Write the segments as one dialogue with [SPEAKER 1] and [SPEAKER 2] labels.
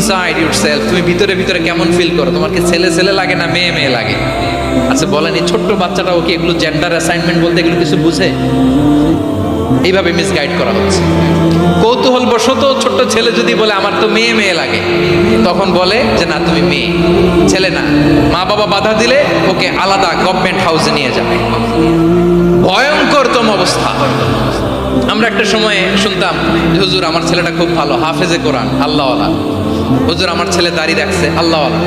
[SPEAKER 1] Inside yourself, তুমি ভিতরে ভিতরে কেমন ফিল করো? তোমার কি ছেলে ছেলে লাগে না মেয়ে মেয়ে লাগে? আচ্ছা বলেন, এই ছোট্ট বাচ্চাটাও কি এগুলো জেন্ডার অ্যাসাইনমেন্ট বলতে এগুলো কিছু বুঝে? এইভাবে মিসগাইড করা হচ্ছে। কৌতূহল বশত ছোট্ট ছেলে যদি বলে আমার তো মেয়ে মেয়ে লাগে, তখন বলে যে না তুমি মেয়ে, ছেলে না। মা বাবা বাধা দিলে ওকে আলাদা গভর্নমেন্ট হাউসে নিয়ে যাবে। ভয়ঙ্করতম অবস্থা। আমরা একটা সময়ে শুনতাম যে হুজুর আমার ছেলেটা খুব ভালো, হাফেজে কোরআন, আল্লাহওয়ালা। হুজুর আমার ছেলে দাড়ি রাখছে, আল্লাহওয়ালা।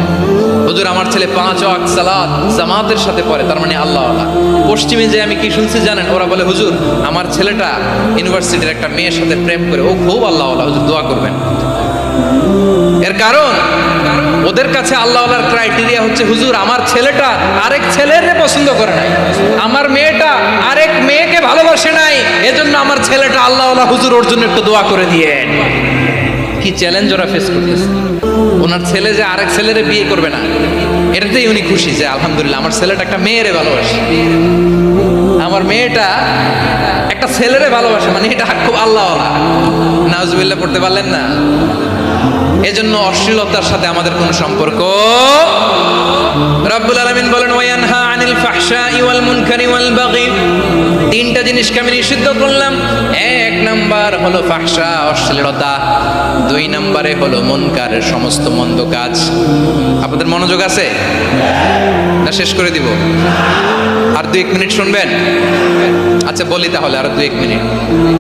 [SPEAKER 1] হুজুর আমার ছেলে 5 ওয়াক্ত সালাত জামাতের সাথে পড়ে, তার মানে আল্লাহওয়ালা। পশ্চিমে যে আমি কি শুনছি জানেন? ওরা বলে হুজুর আমার ছেলেটা ইউনিভার্সিটির একটা মেয়ের সাথে প্রেম করে, ও খুব আল্লাহওয়ালা, হুজুর দোয়া করবেন। এর কারণ ওদের কাছে আল্লাহওয়ালার ক্রাইটেরিয়া হচ্ছে হুজুর আমার ছেলেটা আরেক ছেলের পছন্দ করে নাই, আমার মেয়েটা আরেক মেয়েকে ভালোবাসে নাই, এজন্য আমার ছেলেটা আল্লাহওয়ালা, হুজুর ওর জন্য একটু দোয়া করে দিয়ে। কি চ্যালেঞ্জ ওরা ফেস করতেছে। ওনার ছেলে যে আরেক ছেলেরে বিয়ে করবে না, এটাতেই উনি খুশি যে আলহামদুলিল্লাহ আমার ছেলেটা একটা মেয়েরে ভালোবাসে, আমার মেয়েটা একটা ছেলেরে ভালোবাসে, মানে এটা খুব আল্লাহওয়ালা। নাউজুবিল্লাহ পড়তে পারলেন না? এজন্য অশ্লীলতার সাথে আমাদের কোনো সম্পর্ক। রব্বুল আলামিন বলেন ওয়ায়ানহা আনিল ফাহশাই ওয়াল মুনকারি ওয়াল বাগি, তিনটা জিনিসকে আমি নিষিদ্ধ করলাম। এক নাম্বার হলো ফাহশা, অশ্লীলতা। 2 নম্বরে হলো মুনকারের সমস্ত মন্দ কাজ। আপনাদের মনোযোগ আছে না? শেষ করে দিব? আর 2-1 মিনিট শুনবেন? আচ্ছা বলি তাহলে, আর 2-1 মিনিট।